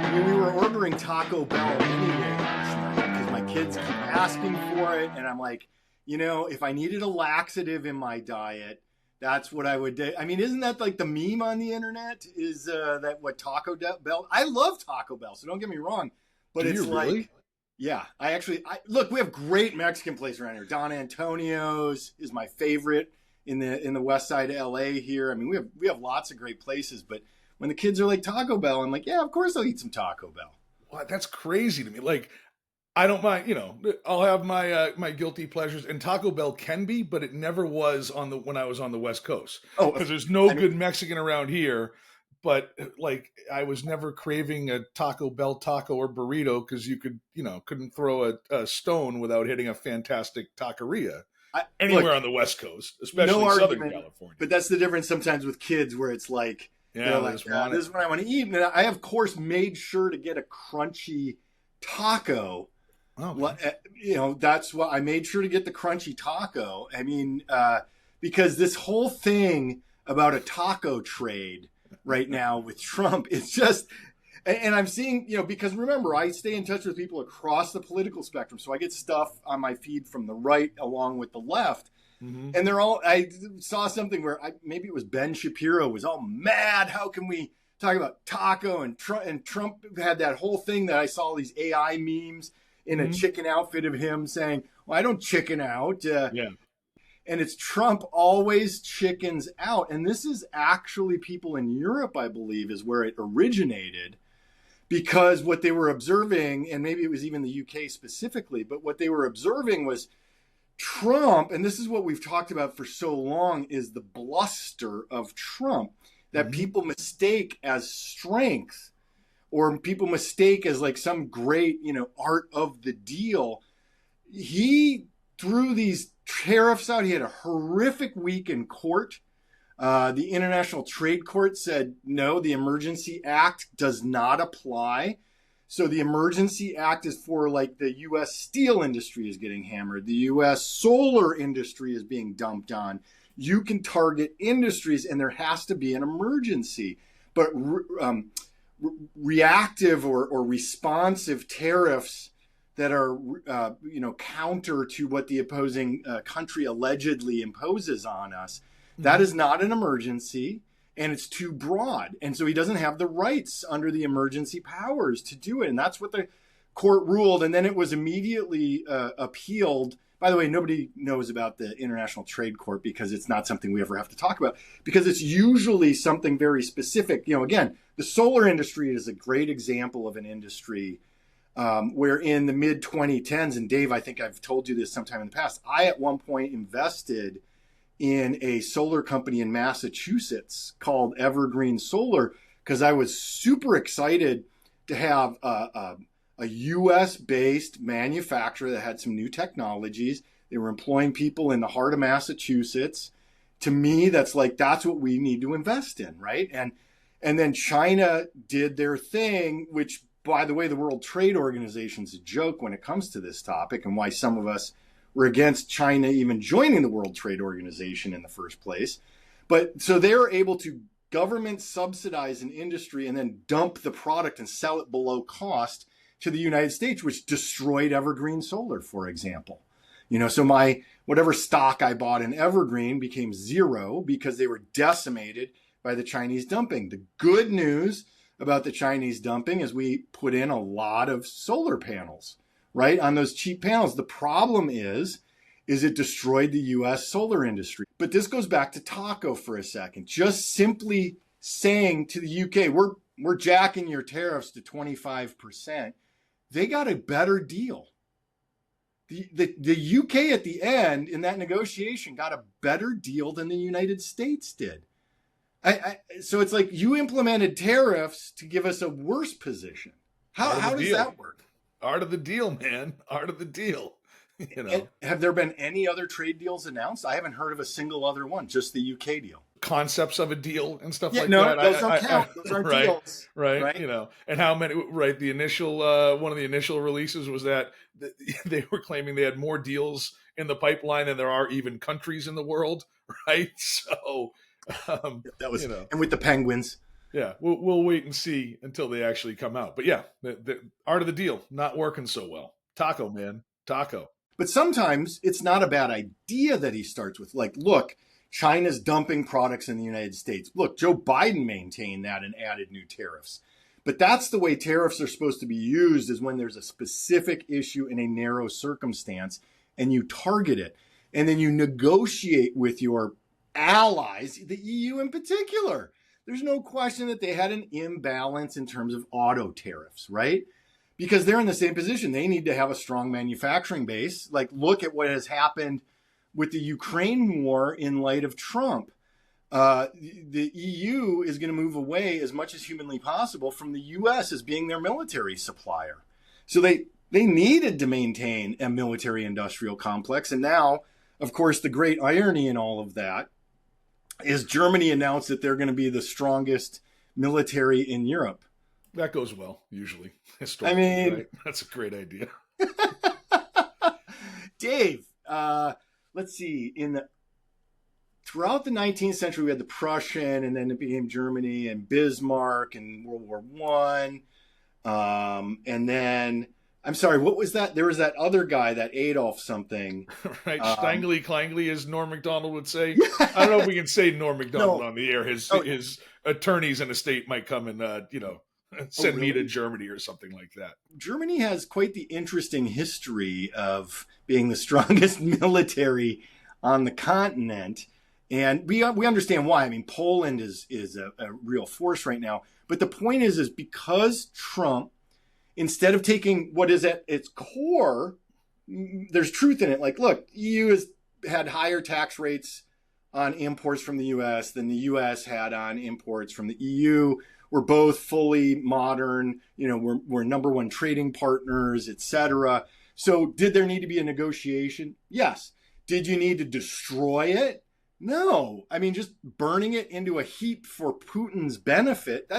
I mean, we were ordering Taco Bell anyway last night because my kids keep asking for it, and I'm like, if I needed a laxative in my diet, that's what I would do. I mean, isn't that like the meme on the internet? Is that what Taco Bell? I love Taco Bell, so don't get me wrong, but Do it's you like, really? yeah, I look. We have great Mexican place around here. Don Antonio's is my favorite in the west side of LA here. I mean, we have lots of great places, but when the kids are like Taco Bell, I'm like, yeah, of course I'll eat some Taco Bell. What? That's crazy to me. Like, I don't mind. I'll have my guilty pleasures, and Taco Bell can be, but it never was when I was on the West Coast Oh, because there's no I mean, good Mexican around here. But like, I was never craving a Taco Bell taco or burrito because couldn't throw a stone without hitting a fantastic taqueria anywhere look, on the West Coast, no especially Southern argument, California. but that's the difference sometimes with kids where it's like, Yeah, they're they like, just want this it. is what I want to eat. And I, of course, made sure to get a crunchy taco. Okay. That's what I made sure to get the crunchy taco. I mean, because this whole thing about a taco trade right now with Trump, it's just, and I'm seeing, because remember, I stay in touch with people across the political spectrum. So I get stuff on my feed from the right along with the left. Mm-hmm. And I saw something where maybe it was Ben Shapiro was all mad. How can we talk about taco and Trump had that whole thing that I saw all these AI memes in a chicken outfit of him saying, well, I don't chicken out. Yeah. And it's Trump always chickens out. And this is actually people in Europe, I believe, is where it originated. Because what they were observing, and maybe it was even the UK specifically, but what they were observing was Trump, and this is what we've talked about for so long, is the bluster of Trump that people mistake as strength, or people mistake as like some great, art of the deal. He threw these tariffs out. He had a horrific week in court. The International Trade Court said, no, the Emergency Act does not apply. So the Emergency Act is for like the U.S. steel industry is getting hammered. The U.S. solar industry is being dumped on. You can target industries and there has to be an emergency. But reactive or responsive tariffs that are, counter to what the opposing country allegedly imposes on us, that is not an emergency. And it's too broad. And so he doesn't have the rights under the emergency powers to do it. And that's what the court ruled. And then it was immediately appealed. By the way, nobody knows about the International Trade Court because it's not something we ever have to talk about, because it's usually something very specific. Again, the solar industry is a great example of an industry where in the mid 2010s, and Dave, I think I've told you this sometime in the past, I at one point invested in a solar company in Massachusetts called Evergreen Solar because I was super excited to have a U.S.-based manufacturer that had some new technologies. They were employing people in the heart of Massachusetts. To me, that's what we need to invest in, right? And then China did their thing, which, by the way, the World Trade Organization is a joke when it comes to this topic, and why some of us were against China even joining the World Trade Organization in the first place. But so they're able to government subsidize an industry and then dump the product and sell it below cost to the United States, which destroyed Evergreen Solar, for example. So my whatever stock I bought in Evergreen became zero because they were decimated by the Chinese dumping. The good news about the Chinese dumping is we put in a lot of solar panels, right, on those cheap panels. The problem is it destroyed the U.S. solar industry. But this goes back to taco for a second. Just simply saying to the U.K., we're jacking your tariffs to 25%. They got a better deal. The UK at the end in that negotiation got a better deal than the United States did. So it's like you implemented tariffs to give us a worse position. How does that work? Art of the deal, man. Art of the deal. Have there been any other trade deals announced? I haven't heard of a single other one, just the UK deal. Concepts of a deal and stuff like no, that. Those don't count. Those aren't right, deals. Right. And how many, right. The initial, one of the initial releases was that they were claiming they had more deals in the pipeline than there are even countries in the world. Right. So that was, and with the penguins. Yeah, we'll wait and see until they actually come out. But yeah, the art of the deal not working so well. Taco, man, taco. But sometimes it's not a bad idea that he starts with, like, look, China's dumping products in the United States. Look, Joe Biden maintained that and added new tariffs. But that's the way tariffs are supposed to be used, is when there's a specific issue in a narrow circumstance and you target it. And then you negotiate with your allies, the EU in particular. There's no question that they had an imbalance in terms of auto tariffs, right? Because they're in the same position. They need to have a strong manufacturing base. Like, look at what has happened with the Ukraine war in light of Trump. The EU is going to move away as much as humanly possible from the US as being their military supplier. So they needed to maintain a military industrial complex. And now, of course, the great irony in all of that is Germany announced that they're going to be the strongest military in Europe. That goes well, usually. I mean, right? That's a great idea. Dave, let's see. Throughout the 19th century, we had the Prussian, and then it became Germany and Bismarck and World War I. And then, I'm sorry, what was that? There was that other guy, that Adolf something. Right, Stangly Klangly, as Norm Macdonald would say. I don't know if we can say Norm Macdonald on the air. His attorneys in a state might come and, send me to Germany or something like that. Germany has quite the interesting history of being the strongest military on the continent. And we understand why. I mean, Poland is a real force right now. But the point is because Trump, instead of taking what is at its core, there's truth in it. Like, look, EU has had higher tax rates on imports from the US than the US had on imports from the EU. We're both fully modern, we're number one trading partners, etc. So did there need to be a negotiation? Yes. Did you need to destroy it? No. I mean, just burning it into a heap for Putin's benefit.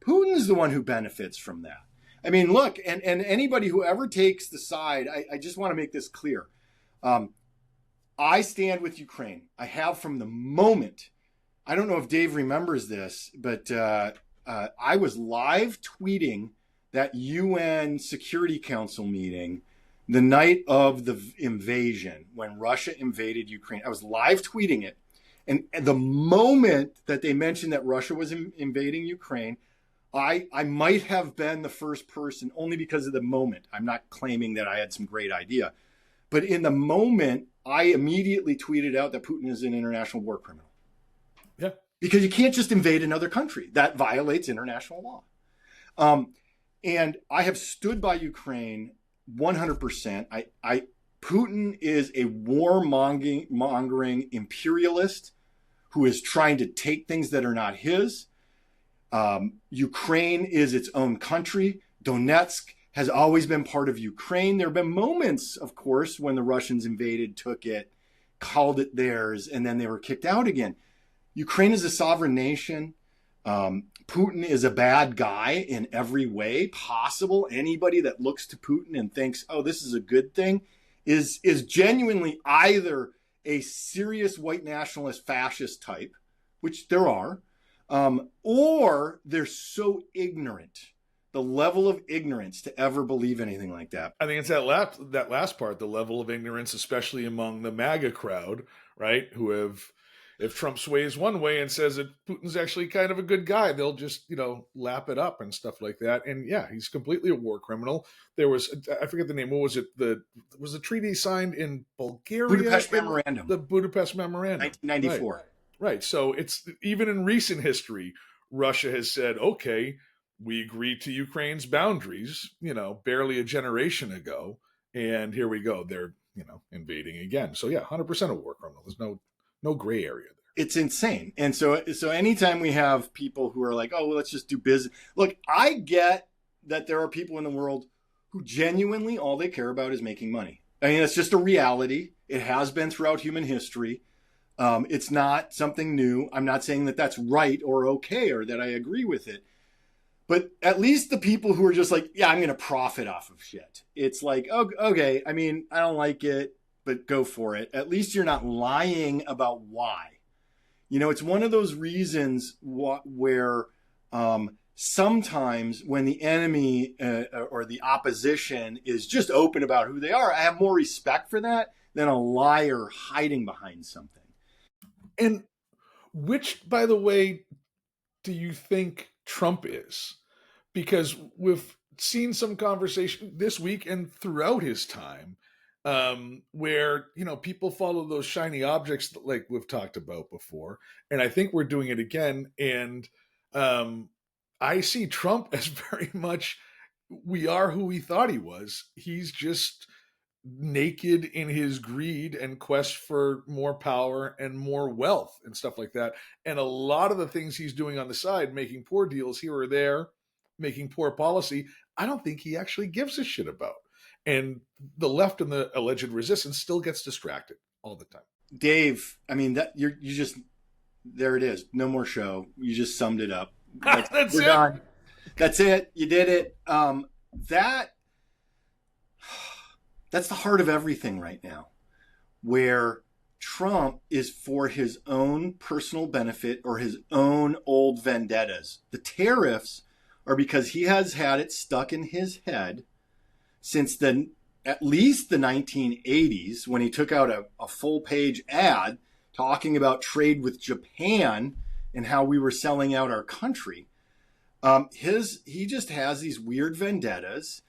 Putin's the one who benefits from that. I mean, look, and anybody who ever takes the side, I just want to make this clear. I stand with Ukraine. I have from the moment. I don't know if Dave remembers this, but I was live tweeting that UN Security Council meeting the night of the invasion, when Russia invaded Ukraine. I was live tweeting it. And the moment that they mentioned that Russia was invading Ukraine, I might have been the first person, only because of the moment. I'm not claiming that I had some great idea. But in the moment, I immediately tweeted out that Putin is an international war criminal. Yeah. Because you can't just invade another country. That violates international law. And I have stood by Ukraine 100%. Putin is a warmongering imperialist who is trying to take things that are not his. Ukraine is its own country. Donetsk has always been part of Ukraine. There have been moments, of course, when the Russians invaded, took it, called it theirs, and then they were kicked out again. Ukraine is a sovereign nation. Putin is a bad guy in every way possible. Anybody that looks to Putin and thinks, oh, this is a good thing, is genuinely either a serious white nationalist fascist type, which there are, or they're so ignorant, the level of ignorance to ever believe anything like that. I think it's that last part, the level of ignorance, especially among the MAGA crowd, right, who have, if Trump sways one way and says that Putin's actually kind of a good guy, they'll just, lap it up and stuff like that. And yeah, he's completely a war criminal. There was, I forget the name. What was it? Was the treaty signed in Bulgaria? Budapest Memorandum. The Budapest Memorandum. 1994. Right. So it's, even in recent history, Russia has said, okay, we agreed to Ukraine's boundaries, barely a generation ago. And here we go. They're, invading again. So yeah, 100% a war criminal. There's no gray area there. It's insane. And so anytime we have people who are like, oh, well, let's just do business. Look, I get that there are people in the world who genuinely all they care about is making money. I mean, it's just a reality. It has been throughout human history. It's not something new. I'm not saying that that's right or okay or that I agree with it. But at least the people who are just like, yeah, I'm going to profit off of shit. It's like, oh, okay, I mean, I don't like it, but go for it. At least you're not lying about why. It's one of those reasons where Sometimes when the enemy or the opposition is just open about who they are, I have more respect for that than a liar hiding behind something. And which, by the way, do you think Trump is? Because we've seen some conversation this week and throughout his time where, people follow those shiny objects like we've talked about before. And I think we're doing it again. And I see Trump as very much, we are who we thought he was. He's just naked in his greed and quest for more power and more wealth and stuff like that. And a lot of the things he's doing on the side, making poor deals here or there, making poor policy, I don't think he actually gives a shit about. And the left and the alleged resistance still gets distracted all the time. Dave, I mean, that you just, there it is. No more show. You just summed it up. That's we're it. Done. That's it. You did it. That's the heart of everything right now, where Trump is for his own personal benefit or his own old vendettas. The tariffs are because he has had it stuck in his head since at least the 1980s, when he took out a full-page ad talking about trade with Japan and how we were selling out our country. He just has these weird vendettas.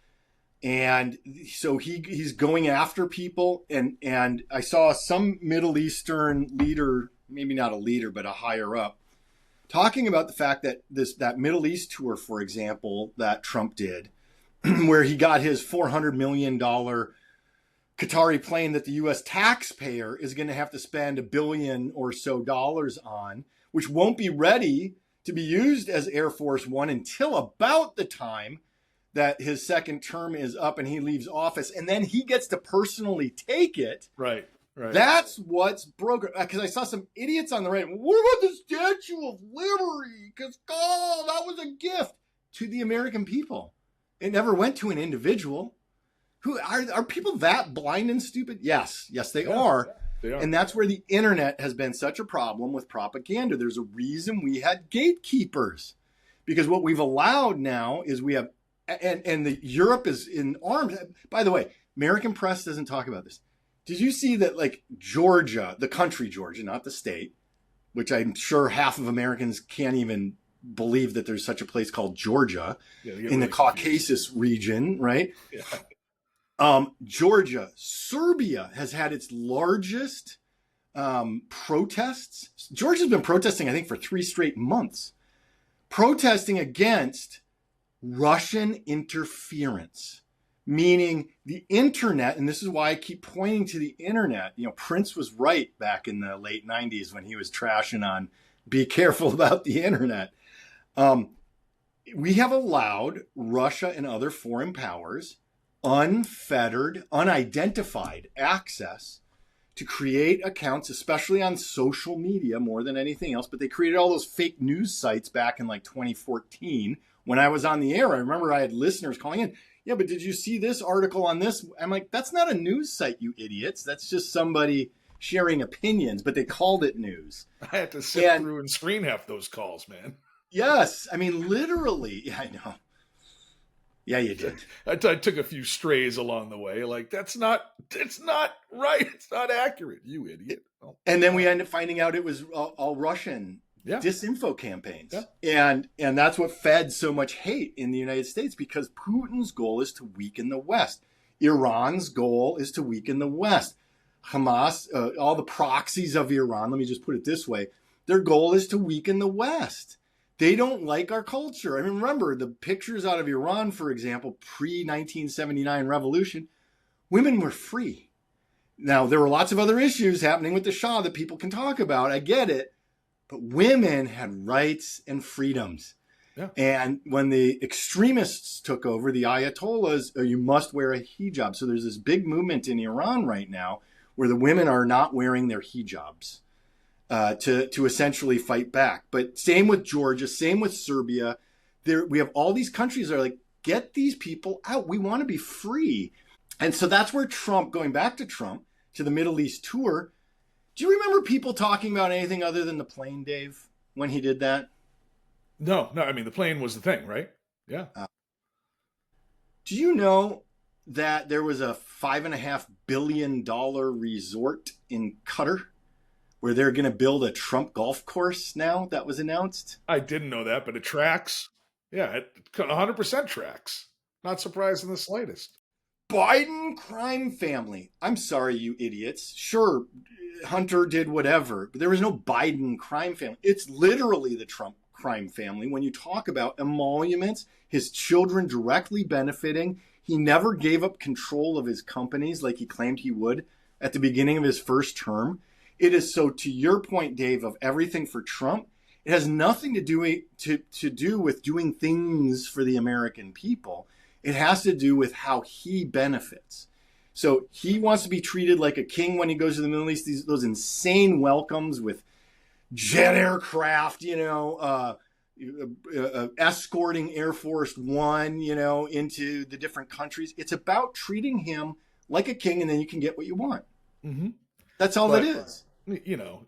And so he's going after people. And I saw some Middle Eastern leader, maybe not a leader, but a higher up, talking about the fact that that Middle East tour, for example, that Trump did, where he got his $400 million Qatari plane that the U.S. taxpayer is going to have to spend $1 billion or so on, which won't be ready to be used as Air Force One until about the time that his second term is up and he leaves office, and then he gets to personally take it. Right. That's what's broken. Because I saw some idiots on the right. What about the Statue of Liberty? Because, that was a gift to the American people. It never went to an individual. Who are people that blind and stupid? Yes, they are. They are. And that's where the internet has been such a problem with propaganda. There's a reason we had gatekeepers. Because what we've allowed now is we have, and Europe is in arms. By the way, American press doesn't talk about this. Did you see that, like, Georgia, the country Georgia, not the state, which I'm sure half of Americans can't even believe that there's such a place called Georgia, in the Caucasus region, right? Yeah. Georgia, Serbia has had its largest protests. Georgia's been protesting, I think, for 3 straight months, protesting against Russian interference, meaning the internet. And this is why I keep pointing to the internet. Prince was right back in the late 90s when he was trashing on, be careful about the internet. We have allowed Russia and other foreign powers unfettered, unidentified access to create accounts, especially on social media more than anything else. But they created all those fake news sites back in like 2014 when I was on the air. I remember I had listeners calling in. Yeah, but did you see this article on this? I'm like, that's not a news site, you idiots. That's just somebody sharing opinions, but they called it news. I had to sit through and screen half those calls, man. Yes. I mean, literally. Yeah, I know. Yeah, you did. I took a few strays along the way. Like, it's not right. It's not accurate, you idiot. Oh. And then we ended up finding out it was all Russian disinfo campaigns. Yeah. And that's what fed so much hate in the United States, because Putin's goal is to weaken the West. Iran's goal is to weaken the West. Hamas, all the proxies of Iran, let me just put it this way, their goal is to weaken the West. They don't like our culture. I mean, remember the pictures out of Iran, for example, pre-1979 revolution, women were free. Now, there were lots of other issues happening with the Shah that people can talk about. I get it. But women had rights and freedoms. Yeah. And when the extremists took over, the Ayatollahs, you must wear a hijab. So there's this big movement in Iran right now where the women are not wearing their hijabs. To essentially fight back. But same with Georgia, same with Serbia. We have all these countries that are like, get these people out. We want to be free. And so that's where Trump, going back to Trump, to the Middle East tour, do you remember people talking about anything other than the plane, Dave, when he did that? No, I mean, the plane was the thing, right? Yeah. Do you know that there was a $5.5 billion resort in Qatar where they're going to build a Trump golf course now? That was announced. I didn't know that, but it tracks. Yeah, it 100% tracks. Not surprised in the slightest. Biden crime family. I'm sorry, you idiots. Sure, Hunter did whatever, but there was no Biden crime family. It's literally the Trump crime family. When you talk about emoluments, his children directly benefiting, he never gave up control of his companies like he claimed he would at the beginning of his first term. It is so, to your point, Dave, of everything for Trump, it has nothing to do with doing things for the American people. It has to do with how he benefits. So he wants to be treated like a king when he goes to the Middle East. Those insane welcomes with jet aircraft, escorting Air Force One, into the different countries. It's about treating him like a king, and then you can get what you want. Mm-hmm. That's all it is.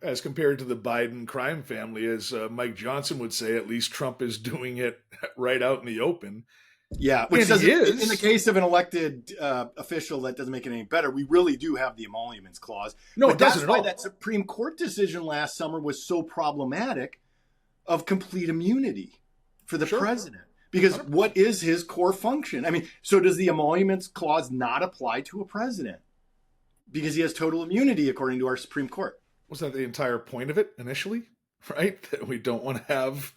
As compared to the Biden crime family, as Mike Johnson would say, at least Trump is doing it right out in the open. Yeah, which doesn't, in the case of an elected official, that doesn't make it any better. We really do have the emoluments clause. No, but it doesn't that's at why all. that Supreme Court decision last summer was so problematic of complete immunity for the president. Because 100%. What is his core function? I mean, so does the emoluments clause not apply to a president? Because he has total immunity, according to our Supreme Court. Was that the entire point of it initially? Right? That we don't want to have,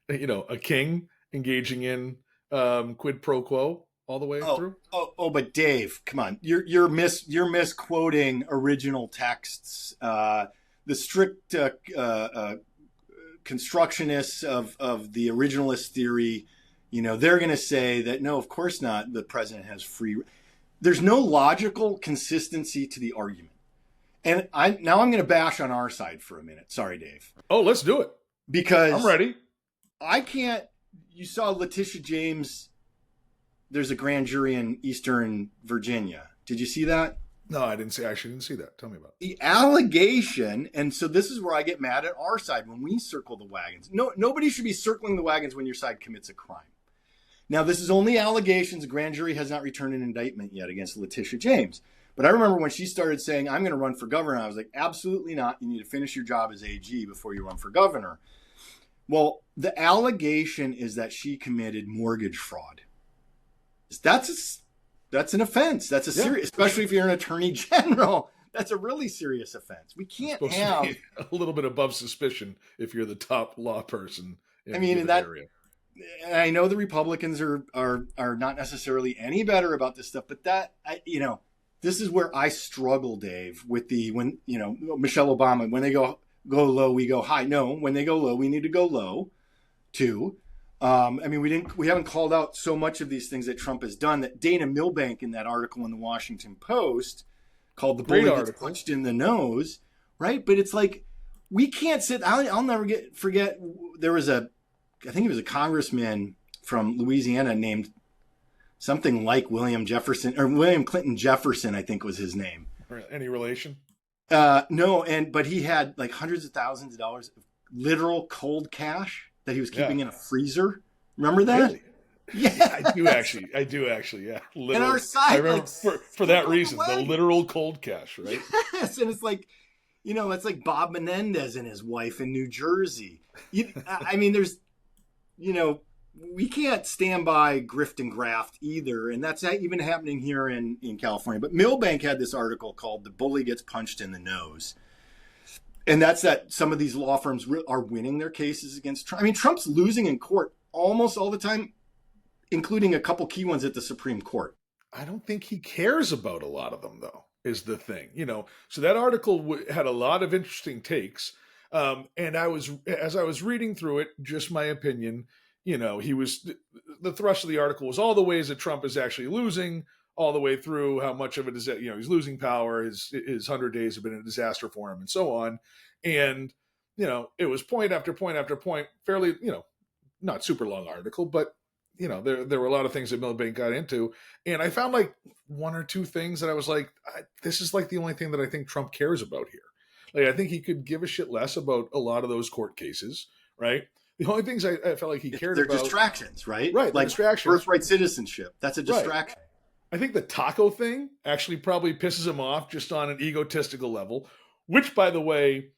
a king engaging in quid pro quo all the way through. But Dave, come on, you're misquoting original texts. The strict constructionists of the originalist theory, they're going to say that no, of course not. The president has free. There's no logical consistency to the argument, and I'm going to bash on our side for a minute. Sorry, Dave. Oh, let's do it. Because I'm ready. I can't. You saw Letitia James. There's a grand jury in Eastern Virginia. Did you see that? No, I didn't see. I actually didn't see that. Tell me about it. The allegation, and so this is where I get mad at our side when we circle the wagons. No, nobody should be circling the wagons when your side commits a crime. Now, this is only allegations. The grand jury has not returned an indictment yet against Letitia James. But I remember when she started saying, I'm going to run for governor, I was like, absolutely not. You need to finish your job as AG before you run for governor. Well, the allegation is that she committed mortgage fraud. That's an offense. That's a serious, especially if you're an attorney general. That's a really serious offense. We can't have to be a little bit above suspicion if you're the top law person in that area. And I know the Republicans are not necessarily any better about this stuff, but this is where I struggle, Dave, with Michelle Obama, when they go low, we go high. No, when they go low, we need to go low too. We haven't called out so much of these things that Trump has done that Dana Milbank in that article in the Washington Post called "The Bully Gets Punched in the Nose," right? But it's like, we can't sit. I'll never forget. There was I think he was a congressman from Louisiana named something like William Jefferson or William Clinton Jefferson, I think was his name. Any relation? No, but he had like hundreds of thousands of dollars of literal cold cash that he was keeping in a freezer. Remember that? Really? Yeah, I do actually. Yeah, literal. And our side, I remember for that reason, the literal cold cash, right? Yes, and it's like, it's like Bob Menendez and his wife in New Jersey. There's, we can't stand by grift and graft either, and that's not even happening here in California. But Milbank had this article called "The Bully Gets Punched in the Nose." And that's that some of these law firms are winning their cases against Trump. Trump's losing in court almost all the time, including a couple key ones at the Supreme Court. I don't think he cares about a lot of them, though, is the thing. So that article had a lot of interesting takes. And as I was reading through it, just my opinion, the thrust of the article was all the ways that Trump is actually losing, all the way through how much of it is that, he's losing power, his 100 days have been a disaster for him and so on. And, it was point after point after point, fairly, not super long article, but, there were a lot of things that Milbank got into. And I found like one or two things that I was like, this is like the only thing that I think Trump cares about here. Like, I think he could give a shit less about a lot of those court cases, right? The only things I felt like he cared They're about, distractions, right? right? Like Distractions. birthright citizenship. That's a Right. distraction. I think the taco thing actually probably pisses him off just on an egotistical level, which, by the way,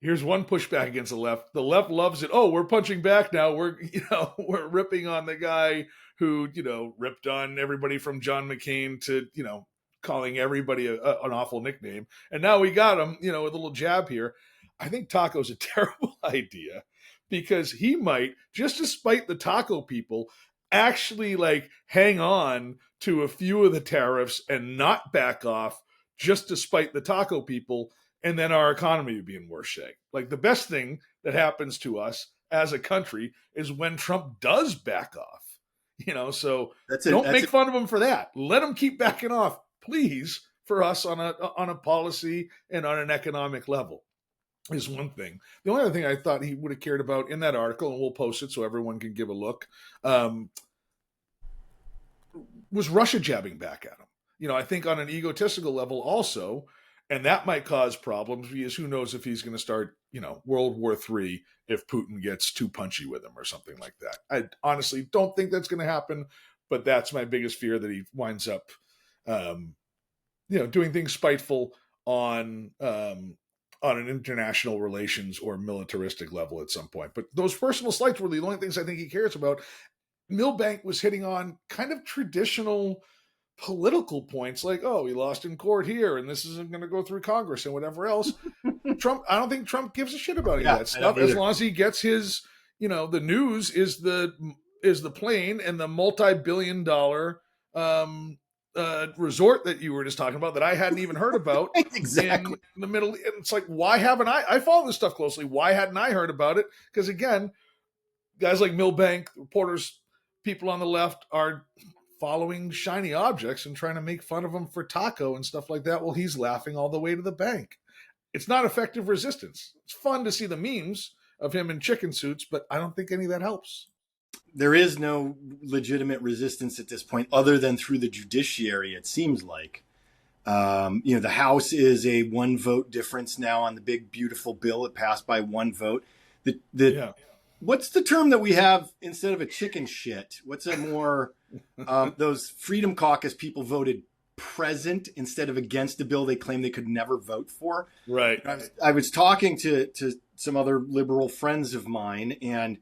here's one pushback against the left. The left loves it. Oh, we're punching back now. We're ripping on the guy who, ripped on everybody from John McCain to, calling everybody an awful nickname. And now we got him, with a little jab here. I think taco's a terrible idea because he might, just to spite the taco people, actually like hang on to a few of the tariffs and not back off just to spite the taco people, and then our economy would be in worse shape. Like the best thing that happens to us as a country is when Trump does back off. So don't make fun of him for that. Let him keep backing off, please, for us on a policy and on an economic level. Is one thing. The only other thing I thought he would have cared about in that article, and we'll post it so everyone can give a look, was Russia jabbing back at him. I think on an egotistical level also, and that might cause problems because who knows if he's going to start, World War III if Putin gets too punchy with him or something like that. I honestly don't think that's going to happen, but that's my biggest fear, that he winds up, doing things spiteful on an international relations or militaristic level at some point. But those personal slights were the only things I think he cares about. Milbank was hitting on kind of traditional political points like, oh, he lost in court here and this isn't going to go through Congress and whatever else. I don't think Trump gives a shit about any of that stuff as long as he gets his, the news is the plane and the multi-billion-dollar resort that you were just talking about that I hadn't even heard about. Exactly. In the Middle East. It's like, why haven't I follow this stuff closely. Why hadn't I heard about it? Because again, guys like Milbank, reporters, people on the left are following shiny objects and trying to make fun of him for taco and stuff like that while he's laughing all the way to the bank. It's not effective resistance. It's fun to see the memes of him in chicken suits, but I don't think any of that helps. There is no legitimate resistance at this point other than through the judiciary, it seems like. The House is a one vote difference now on the big, beautiful bill. It passed by one vote. What's the term that we have instead of a chicken shit? What's a more, those Freedom Caucus people voted present instead of against a bill they claim they could never vote for. Right. I was talking to some other liberal friends of mine, and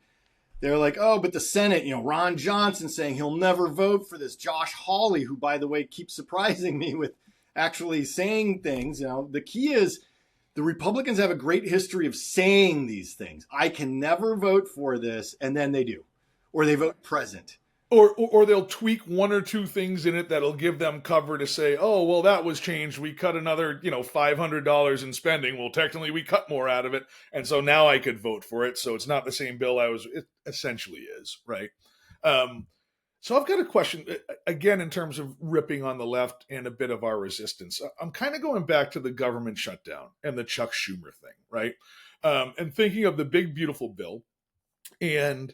they're like, oh, but the Senate, Ron Johnson saying he'll never vote for this. Josh Hawley, who, by the way, keeps surprising me with actually saying things. The key is the Republicans have a great history of saying these things. I can never vote for this, and then they do. Or they vote present. Or they'll tweak one or two things in it that'll give them cover to say, oh, well, that was changed. We cut another, $500 in spending. Well, technically, we cut more out of it. And so now I could vote for it. So it's not the same bill it essentially is, right? So I've got a question, again, in terms of ripping on the left and a bit of our resistance. I'm kind of going back to the government shutdown and the Chuck Schumer thing, right? And thinking of the big, beautiful bill and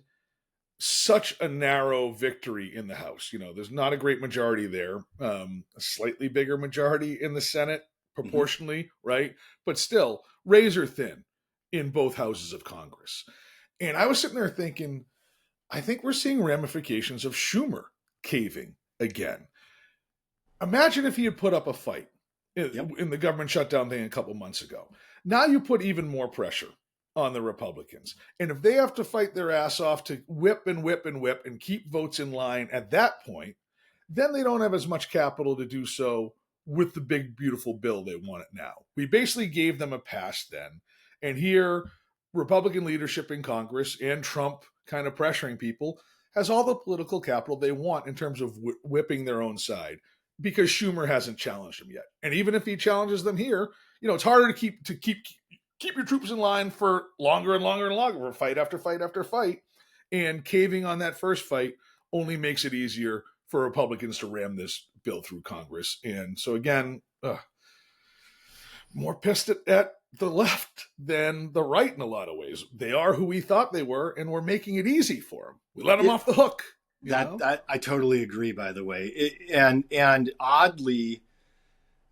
such a narrow victory in the House. There's not a great majority there, a slightly bigger majority in the Senate proportionally, right? But still razor thin in both houses of Congress. And I was sitting there thinking, I think we're seeing ramifications of Schumer caving again. Imagine if he had put up a fight in the government shutdown thing a couple months ago. Now you put even more pressure on the Republicans. And if they have to fight their ass off to whip and keep votes in line at that point, then they don't have as much capital to do so with the big, beautiful bill they want it now. We basically gave them a pass then. And here, Republican leadership in Congress and Trump kind of pressuring people has all the political capital they want in terms of whipping their own side, because Schumer hasn't challenged them yet. And even if he challenges them here, it's harder to keep your troops in line for longer and longer and longer, for fight after fight after fight. And caving on that first fight only makes it easier for Republicans to ram this bill through Congress. And so again, more pissed at the left than the right in a lot of ways. They are who we thought they were, and we're making it easy for them. We let them off the hook. That I totally agree, by the way. And oddly,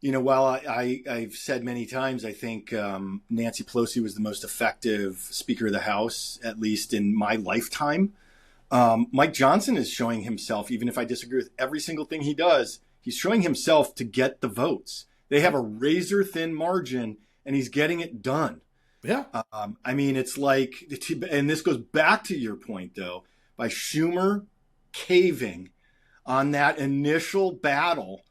While I've said many times, I think Nancy Pelosi was the most effective Speaker of the House, at least in my lifetime. Mike Johnson is showing himself, even if I disagree with every single thing he does, he's showing himself to get the votes. They have a razor thin margin, and he's getting it done. Yeah. I mean, it's like, and this goes back to your point, though, by Schumer caving on that initial battle.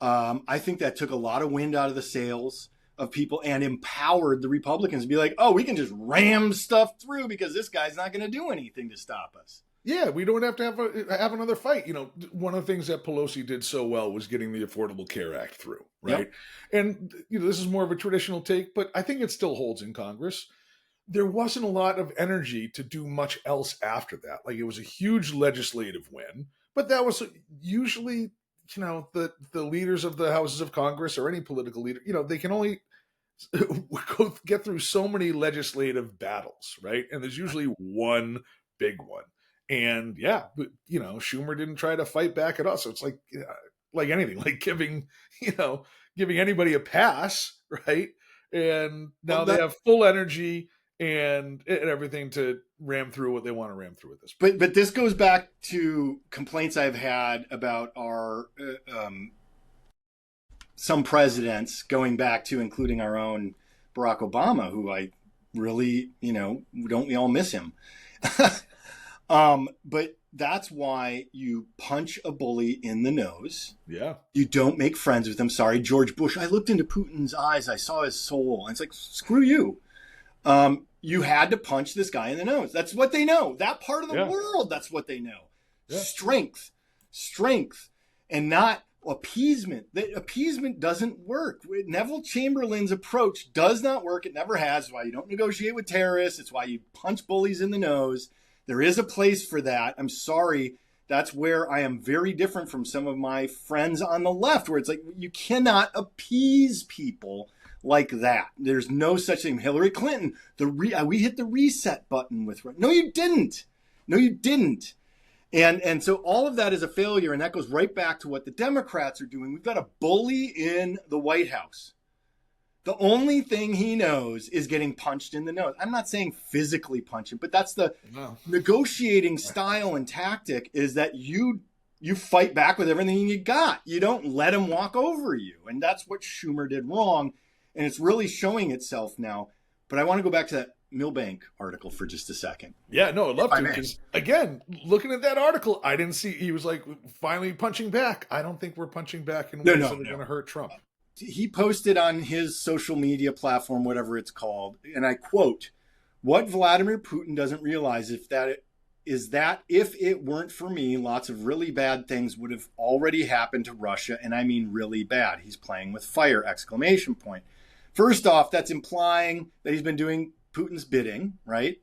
I think that took a lot of wind out of the sails of people and empowered the Republicans to be like, oh, we can just ram stuff through because this guy's not going to do anything to stop us. Yeah, we don't have to have another fight. One of the things that Pelosi did so well was getting the Affordable Care Act through, right? Yep. And this is more of a traditional take, but I think it still holds in Congress. There wasn't a lot of energy to do much else after that. Like, it was a huge legislative win, but that was usually, the leaders of the houses of Congress or any political leader, they can only get through so many legislative battles, right? And there's usually one big one. And yeah, but Schumer didn't try to fight back at all. So it's like anything, like giving anybody a pass, right? And now they have full energy and everything to ram through what they want to ram through at this point. But this goes back to complaints I've had about our some presidents, going back to including our own Barack Obama, who I really, don't we all miss him? But that's why you punch a bully in the nose. Yeah. You don't make friends with him. Sorry, George Bush. I looked into Putin's eyes. I saw his soul. And it's like, screw you. You had to punch this guy in the nose. That's what they know. That part of the world, that's what they know. Yeah. Strength, and not appeasement. Appeasement doesn't work. Neville Chamberlain's approach does not work. It never has. It's why you don't negotiate with terrorists. It's why you punch bullies in the nose. There is a place for that. I'm sorry. That's where I am very different from some of my friends on the left, where it's like, you cannot appease people like that. There's no such thing. Hillary Clinton, we hit the reset button with her. No, you didn't. And so all of that is a failure. And that goes right back to what the Democrats are doing. We've got a bully in the White House. The only thing he knows is getting punched in the nose. I'm not saying physically punch him, but that's the negotiating style and tactic, is that you fight back with everything you got. You don't let him walk over you. And that's what Schumer did wrong. And it's really showing itself now. But I want to go back to that Milbank article for just a second. Yeah, no, I'd love to. Because, again, looking at that article, I didn't see, he was like finally punching back. I don't think we're punching back in ways that are going to hurt Trump. He posted on his social media platform, whatever it's called, and I quote, "What Vladimir Putin doesn't realize is that if it weren't for me, lots of really bad things would have already happened to Russia, and I mean really bad. He's playing with fire!" Exclamation point. First off, that's implying that he's been doing Putin's bidding, right?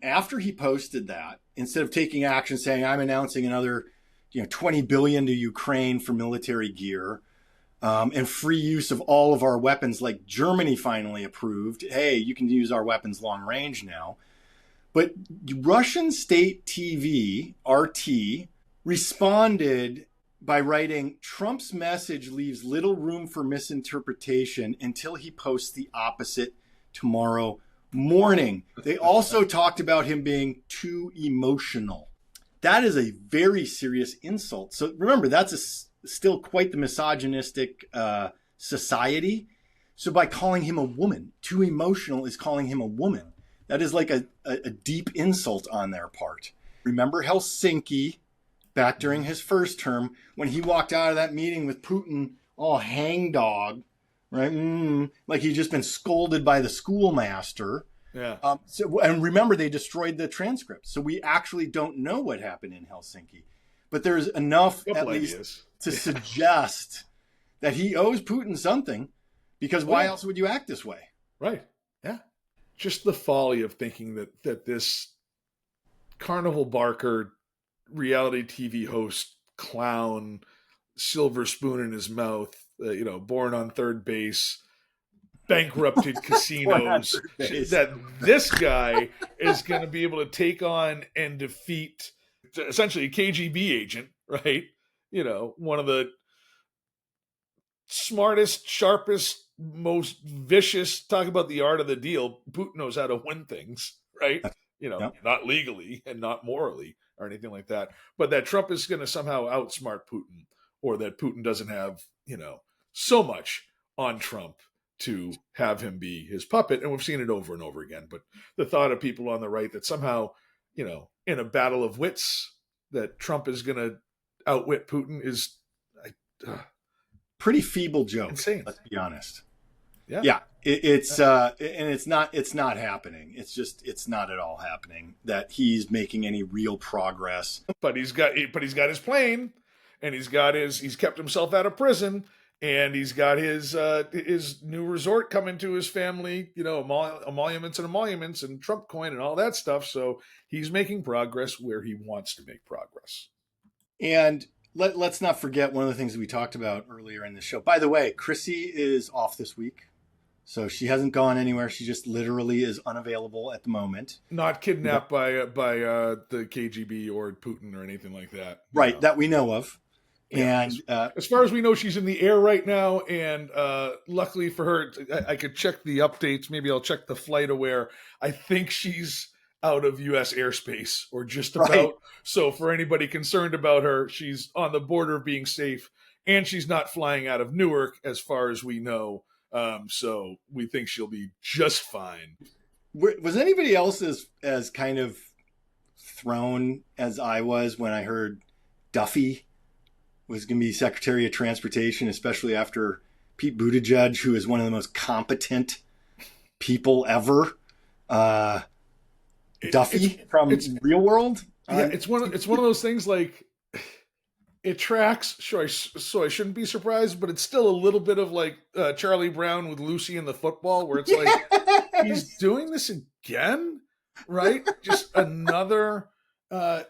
After he posted that, instead of taking action saying, I'm announcing another $20 billion to Ukraine for military gear, and free use of all of our weapons, like Germany finally approved. Hey, you can use our weapons long range now. But Russian state TV, RT, responded by writing, Trump's message leaves little room for misinterpretation until he posts the opposite tomorrow morning. They also talked about him being too emotional. That is a very serious insult. So remember, that's still quite the misogynistic society. So by calling him a woman, too emotional is calling him a woman. That is like a deep insult on their part. Remember Helsinki back during his first term when he walked out of that meeting with Putin all hangdog, right? Like he'd just been scolded by the schoolmaster. Yeah. And remember, they destroyed the transcript. So we actually don't know what happened in Helsinki. But there's enough at least to suggest that he owes Putin something, because why else would you act this way? Right. Yeah. Just the folly of thinking that this carnival barker, reality TV host, clown, silver spoon in his mouth, born on third base, bankrupted casinos, that this guy is going to be able to take on and defeat essentially a KGB agent, right? One of the smartest, sharpest, most vicious. Talk about the art of the deal. Putin knows how to win things, right? Yep. Not legally and not morally or anything like that. But that Trump is going to somehow outsmart Putin, or that Putin doesn't have, so much on Trump to have him be his puppet. And we've seen it over and over again. But the thought of people on the right that somehow, in a battle of wits, that Trump is going to outwit Putin is pretty feeble joke. Insane. Let's be honest. Yeah. It's not happening. It's not at all happening that he's making any real progress. But he's got his plane, and he's kept himself out of prison, and he's got his new resort coming to his family, emoluments and Trump coin and all that stuff. So he's making progress where he wants to make progress. And let's not forget one of the things that we talked about earlier in the show. By the way, Chrissy is off this week. So she hasn't gone anywhere. She just literally is unavailable at the moment. Not kidnapped by the KGB or Putin or anything like that. Right, that we know of. Yeah, and as far as we know, she's in the air right now. And luckily for her, I could check the updates. Maybe I'll check the flight aware. I think she's out of U.S. airspace, or just about. Right. So for anybody concerned about her, she's on the border of being safe. And she's not flying out of Newark, as far as we know. So we think she'll be just fine. Was anybody else as kind of thrown as I was when I heard Duffy was going to be Secretary of Transportation, especially after Pete Buttigieg, who is one of the most competent people ever? Duffy from Real World? Yeah, it's one of those things like, it tracks, so I shouldn't be surprised, but it's still a little bit of like Charlie Brown with Lucy and the football, where it's like, he's doing this again, right? Just another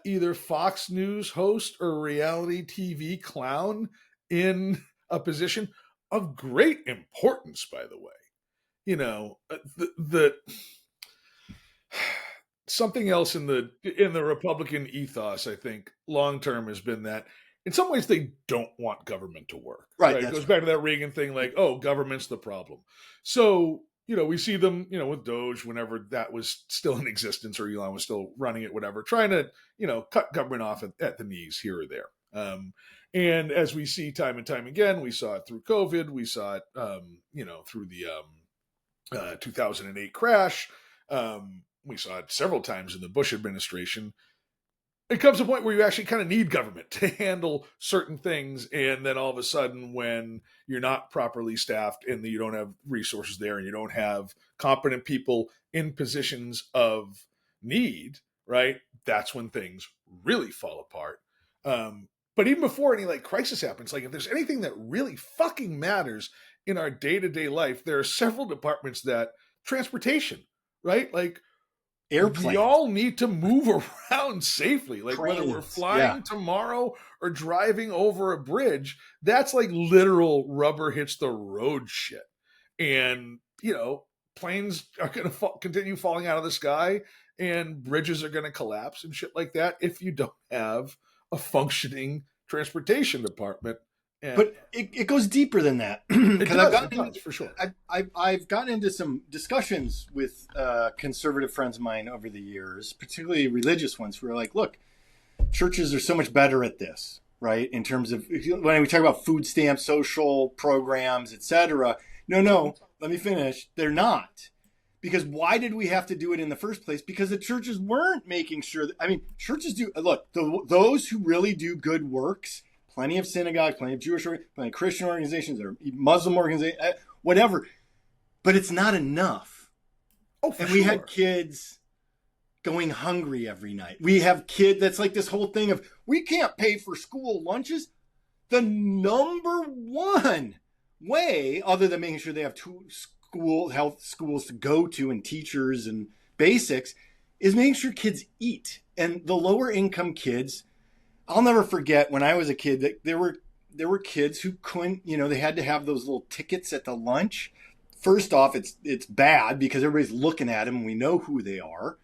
either Fox News host or reality TV clown in a position of great importance, by the way. The something else in the Republican ethos, I think, long term has been that in some ways they don't want government to work. Right. It goes back to that Reagan thing, like, oh, government's the problem. So, we see them, with Doge, whenever that was still in existence, or Elon was still running it, whatever, trying to, cut government off at the knees here or there. And as we see time and time again, we saw it through COVID, we saw it, through the 2008 crash. We saw it several times in the Bush administration. It comes to a point where you actually kind of need government to handle certain things. And then all of a sudden, when you're not properly staffed and you don't have resources there and you don't have competent people in positions of need, right? That's when things really fall apart. But even before any crisis happens, if there's anything that really fucking matters in our day-to-day life, there are several departments that transportation, right? Airplanes. We all need to move around safely. Whether we're flying tomorrow or driving over a bridge, that's literal rubber hits the road shit. And, planes are going to continue falling out of the sky, and bridges are going to collapse and shit like that if you don't have a functioning transportation department. But it goes deeper than that. It does, for sure. I've gotten into some discussions with conservative friends of mine over the years, particularly religious ones, who are like, look, churches are so much better at this, right? In terms of, when we talk about food stamps, social programs, etc. No, let me finish. They're not. Because why did we have to do it in the first place? Because the churches weren't making sure that, churches do, look, those who really do good works, plenty of synagogues, plenty of Jewish, plenty of Christian organizations, or Muslim organizations, whatever. But it's not enough. And we had kids going hungry every night. We have kids, that's this whole thing of, we can't pay for school lunches. The number one way, other than making sure they have two health schools to go to and teachers and basics, is making sure kids eat. And the lower income kids, I'll never forget when I was a kid that there were kids who couldn't, they had to have those little tickets at the lunch. First off, it's bad because everybody's looking at them and we know who they are.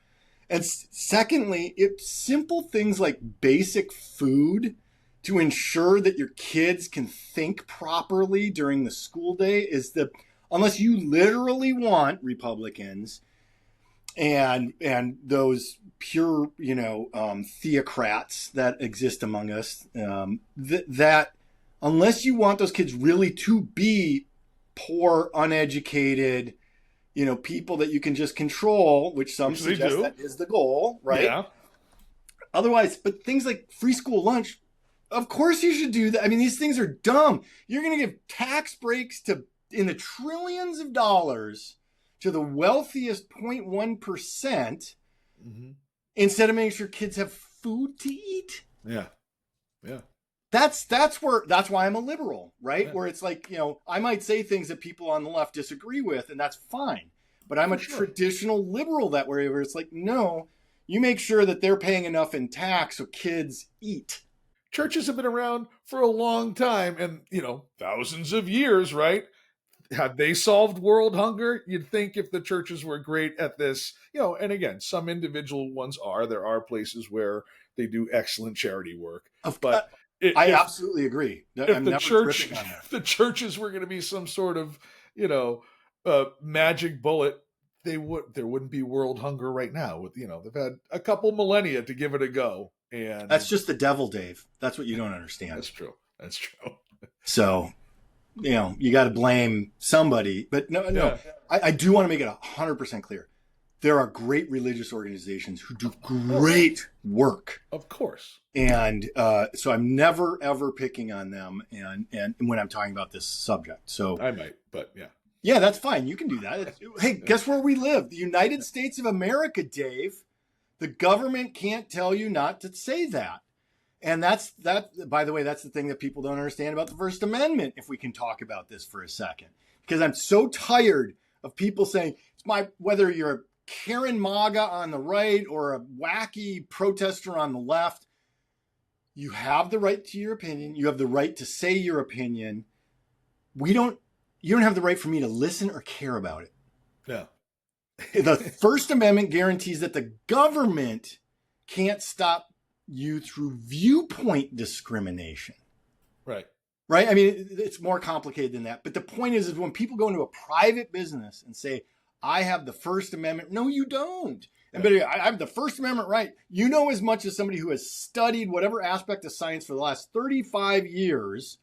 And secondly, it's simple things like basic food to ensure that your kids can think properly during the school day is unless you literally want Republicans and those pure, theocrats that exist among us, that unless you want those kids really to be poor, uneducated, people that you can just control, which some suggest that is the goal, right? Yeah. Otherwise, but things like free school lunch, of course you should do that. I mean, these things are dumb. You're going to give tax breaks in the trillions of dollars to the wealthiest 0.1% instead of making sure kids have food to eat. Yeah. Yeah. That's why I'm a liberal, right? Yeah. Where it's like, I might say things that people on the left disagree with, and that's fine. But I'm a traditional liberal that way, where it's like, no, you make sure that they're paying enough in tax so kids eat. Churches have been around for a long time and, thousands of years, right? Have they solved world hunger? You'd think if the churches were great at this, and again, some individual ones are. There are places where they do excellent charity work. But I absolutely agree. If the churches were going to be some sort of, magic bullet, there wouldn't be world hunger right now. They've had a couple millennia to give it a go. And that's just the devil, Dave. That's what you don't understand. That's true. So, you got to blame somebody. But no. I do want to make it 100% clear. There are great religious organizations who do great work. Of course. And so I'm never, ever picking on them and when I'm talking about this subject. So I might, but yeah. Yeah, that's fine. You can do that. Hey, guess where we live? The United States of America, Dave. The government can't tell you not to say that. And by the way, that's the thing that people don't understand about the First Amendment, if we can talk about this for a second. Because I'm so tired of people saying, whether you're a Karen MAGA on the right or a wacky protester on the left, you have the right to your opinion. You have the right to say your opinion. You don't have the right for me to listen or care about it. Yeah. The First Amendment guarantees that the government can't stop you through viewpoint discrimination. Right. Right? I mean, it's more complicated than that. But the point is when people go into a private business and say, I have the First Amendment. No, you don't. And but I have the First Amendment right. You know as much as somebody who has studied whatever aspect of science for the last 35 years,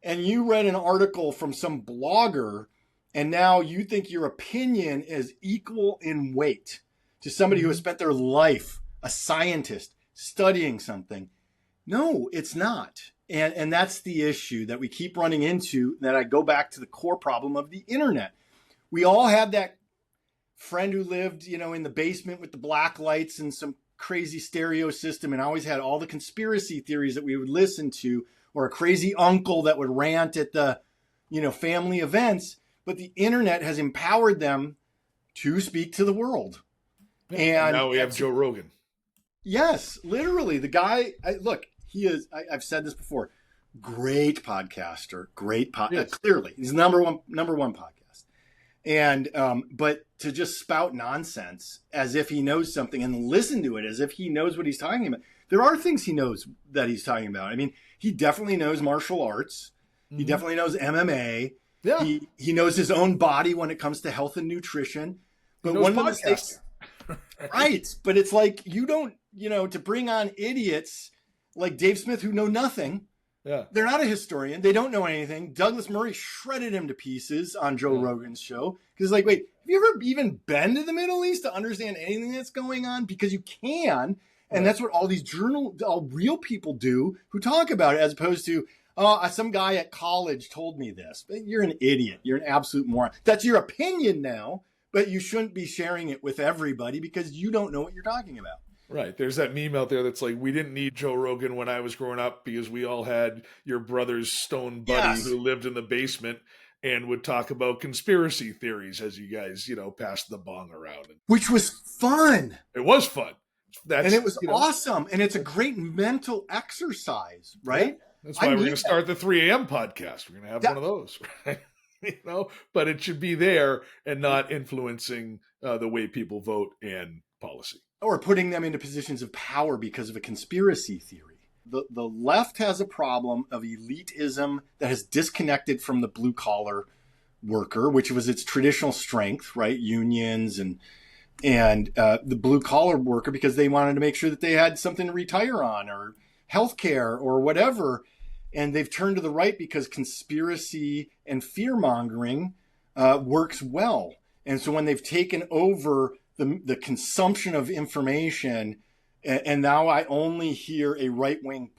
and you read an article from some blogger, and now you think your opinion is equal in weight to somebody who has spent their life, a scientist, studying something. No, it's not. And that's the issue that we keep running into, that I go back to the core problem of the internet. We all had that friend who lived, in the basement with the black lights and some crazy stereo system and always had all the conspiracy theories that we would listen to, or a crazy uncle that would rant at the, family events. But the internet has empowered them to speak to the world. And now we have Joe Rogan. Yes, literally. The guy, he is, I've said this before, great podcaster, yes. Clearly, he's number one podcast. And, but to just spout nonsense as if he knows something and listen to it as if he knows what he's talking about. There are things he knows that he's talking about. I mean, he definitely knows martial arts. He definitely knows MMA. Yeah. He knows his own body when it comes to health and nutrition. But one of the mistakes, right. But it's like, you don't, to bring on idiots like Dave Smith who know nothing. Yeah. They're not a historian. They don't know anything. Douglas Murray shredded him to pieces on Joe Rogan's show. Because like, wait, have you ever even been to the Middle East to understand anything that's going on? Because you can. And that's what all these all real people do who talk about it, as opposed to, some guy at college told me this. You're an idiot. You're an absolute moron. That's your opinion now, but you shouldn't be sharing it with everybody because you don't know what you're talking about. Right. There's that meme out there that's like, we didn't need Joe Rogan when I was growing up because we all had your brother's stone buddy who lived in the basement and would talk about conspiracy theories as you guys, passed the bong around. Which was fun. It was fun. And it was awesome. And it's a great mental exercise, right? Yeah. That's why we're going to start the 3 a.m. podcast. We're going to have one of those, right? But it should be there and not influencing the way people vote and policy. Or putting them into positions of power because of a conspiracy theory. the left has a problem of elitism that has disconnected from the blue collar worker, which was its traditional strength, right? Unions and the blue collar worker, because they wanted to make sure that they had something to retire on or healthcare or whatever. And they've turned to the right because conspiracy and fear mongering works well. And so when they've taken over the consumption of information, and now I only hear a right-wing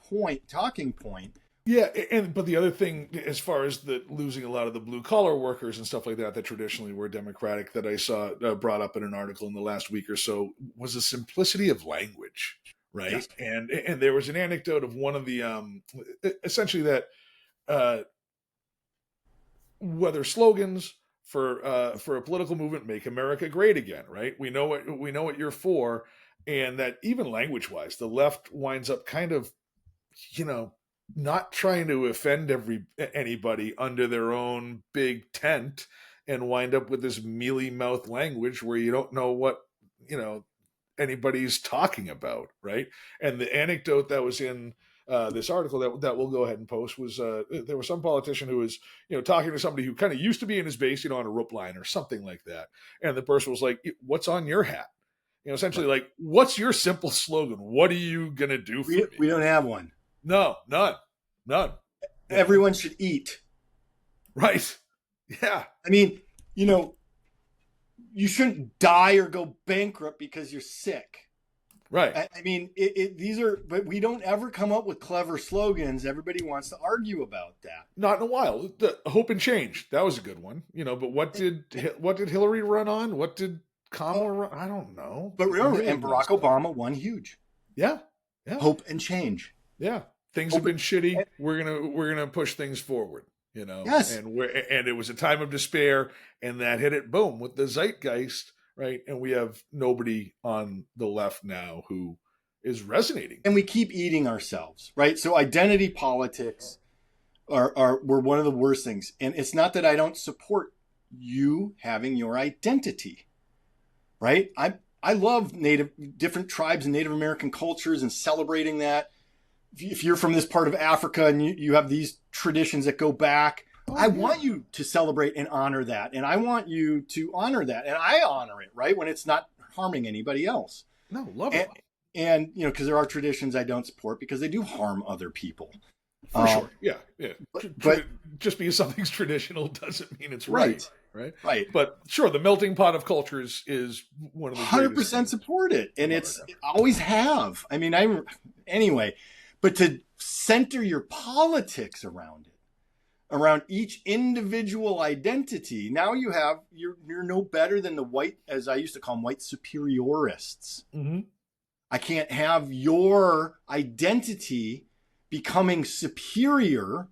talking point. Yeah, but the other thing, as far as the losing a lot of the blue-collar workers and stuff like that traditionally were Democratic, that I saw brought up in an article in the last week or so, was the simplicity of language, right? Yes. And there was an anecdote of one of the, essentially that whether slogans for a political movement, make America great again, right? We know what you're for, and that even language-wise, the left winds up kind of, not trying to offend anybody under their own big tent, and wind up with this mealy-mouthed language where you don't know what anybody's talking about, right? And the anecdote that was in this article that we'll go ahead and post was there was some politician who was talking to somebody who kind of used to be in his base, on a rope line or something like that, and the person was like, "What's on your hat?" Essentially like, "What's your simple slogan? What are you gonna do for me?" We don't have one. No, none. Everyone should eat. Right. Yeah. I mean, you shouldn't die or go bankrupt because you're sick. Right. I mean, but we don't ever come up with clever slogans. Everybody wants to argue about that. Not in a while. Hope and change. That was a good one. But what did Hillary run on? What did Kamala run? I don't know. But remember, and Barack Obama won huge. Yeah. Hope and change. Yeah. Things have been shitty. We're gonna push things forward. Yes. And it was a time of despair, and that hit it boom with the zeitgeist. Right. And we have nobody on the left now who is resonating. And we keep eating ourselves. Right. So identity politics were one of the worst things. And it's not that I don't support you having your identity. Right. I love different tribes and Native American cultures and celebrating that. If you're from this part of Africa and you have these traditions that go back, I want you to celebrate and honor that. And I want you to honor that. And I honor it, right? When it's not harming anybody else. No, love it. And because there are traditions I don't support because they do harm other people. For sure. Yeah. But just because something's traditional doesn't mean it's right. Right. But sure, the melting pot of cultures is one of the 100% support it. And it always have. I mean, anyway, but to center your politics around it, around each individual identity, now you're no better than the white, as I used to call them, white superiorists. Mm-hmm. I can't have your identity becoming superior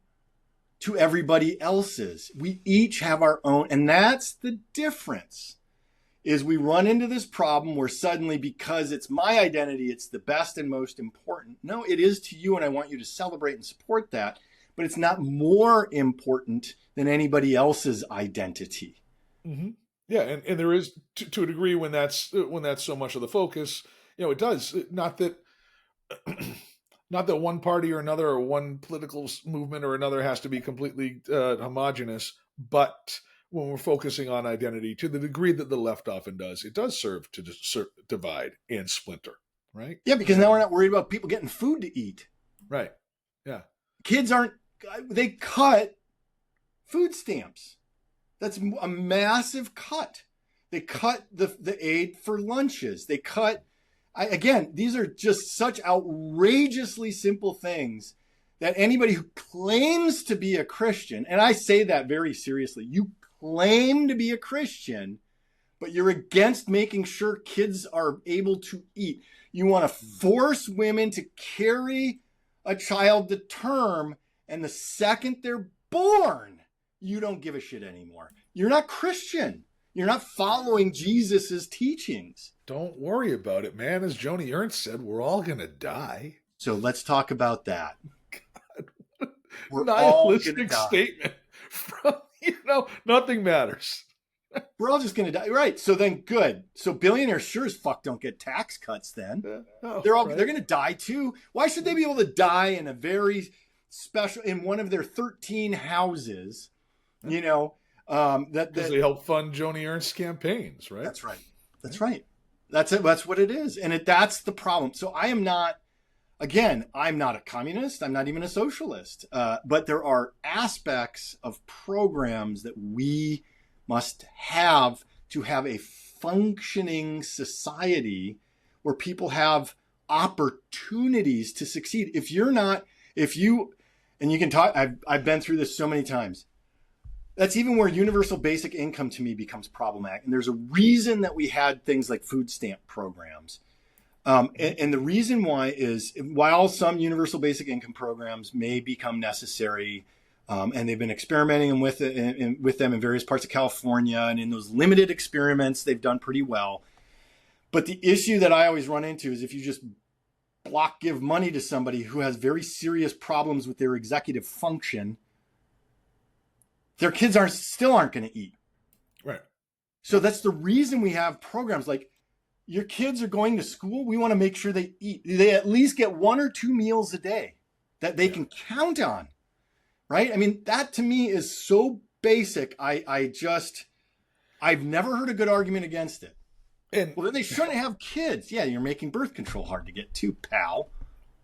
to everybody else's. We each have our own, and that's the difference, is we run into this problem where suddenly, because it's my identity, it's the best and most important. No, it is to you, and I want you to celebrate and support that. But it's not more important than anybody else's identity. Mm-hmm. Yeah, and there is to a degree when that's so much of the focus. It does not that one party or another or one political movement or another has to be completely homogenous. But when we're focusing on identity, to the degree that the left often does, it does serve to divide and splinter. Right? Yeah, because now we're not worried about people getting food to eat. Right. Yeah. Kids they cut food stamps. That's a massive cut. They cut the aid for lunches. They cut, again, these are just such outrageously simple things that anybody who claims to be a Christian, and I say that very seriously, you claim to be a Christian, but you're against making sure kids are able to eat. You want to force women to carry a child to term, and the second they're born, you don't give a shit anymore. You're not Christian. You're not following Jesus's teachings. Don't worry about it, man. As Joni Ernst said, we're all going to die. So let's talk about that. God, we're nihilistic statement from, nothing matters. We're all just going to die. Right. So then good. So billionaires sure as fuck don't get tax cuts then. They're going to die too. Why should they be able to die in a very special, in one of their 13 houses, because they help fund Joni Ernst's campaigns, right? That's right. That's right. That's it. That's what it is. And that's the problem. So I'm not a communist. I'm not even a socialist. But there are aspects of programs that we must have to have a functioning society where people have opportunities to succeed. And you can talk, I've been through this so many times. That's even where universal basic income to me becomes problematic. And there's a reason that we had things like food stamp programs. And the reason why is, while some universal basic income programs may become necessary, and they've been experimenting with them in various parts of California, and in those limited experiments, they've done pretty well. But the issue that I always run into is if you just give money to somebody who has very serious problems with their executive function, their kids still aren't going to eat. Right. So that's the reason we have programs like, your kids are going to school. We want to make sure they eat. They at least get 1 or 2 meals a day that they can count on. Right. I mean, that to me is so basic. I've never heard a good argument against it. Well, then they shouldn't have kids. Yeah, you're making birth control hard to get to, pal.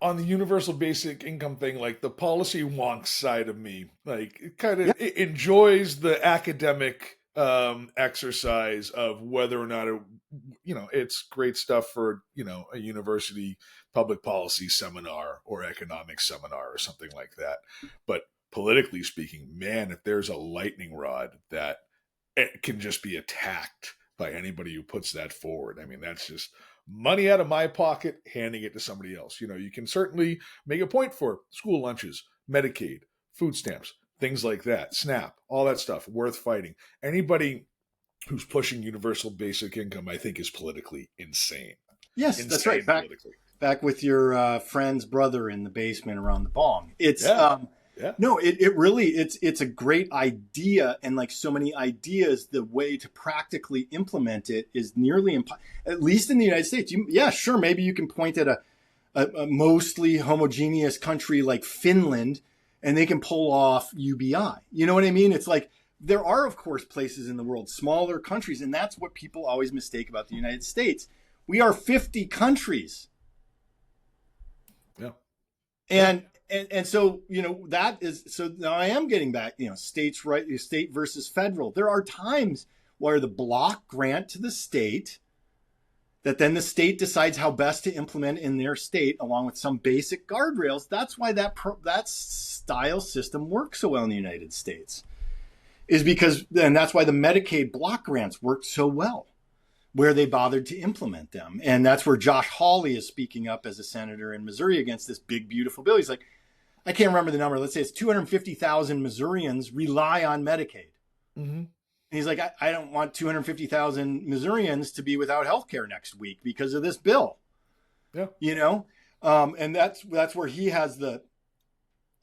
On the universal basic income thing, like the policy wonk side of me, like it kind of enjoys the academic exercise of whether or not it's great stuff for a university public policy seminar or economics seminar or something like that. But politically speaking, man, if there's a lightning rod that it can just be attacked by anybody who puts that forward, I mean, that's just money out of my pocket, handing it to somebody else. You can certainly make a point for school lunches, Medicaid, food stamps, things like that, SNAP, all that stuff, worth fighting. Anybody who's pushing universal basic income, I think, is politically insane. Yes, insane, that's right. Back with your friend's brother in the basement around the bong. It's no, it really it's a great idea, and like so many ideas, the way to practically implement it is nearly impossible. At least in the United States, sure, maybe you can point at a mostly homogeneous country like Finland, and they can pull off UBI. You know what I mean? It's like there are, of course, places in the world, smaller countries, and that's what people always mistake about the United States. We are 50 countries. Yeah. And so, that is, so now I am getting back, state versus federal. There are times where the block grant to the state that then the state decides how best to implement in their state along with some basic guardrails. That's why that style system works so well in the United States, is because, and that's why the Medicaid block grants worked so well, where they bothered to implement them. And that's where Josh Hawley is speaking up as a senator in Missouri against this big, beautiful bill. He's like, I can't remember the number. Let's say it's 250,000 Missourians rely on Medicaid. Mm-hmm. And he's like, I don't want 250,000 Missourians to be without health care next week because of this bill. Yeah. And that's where he has the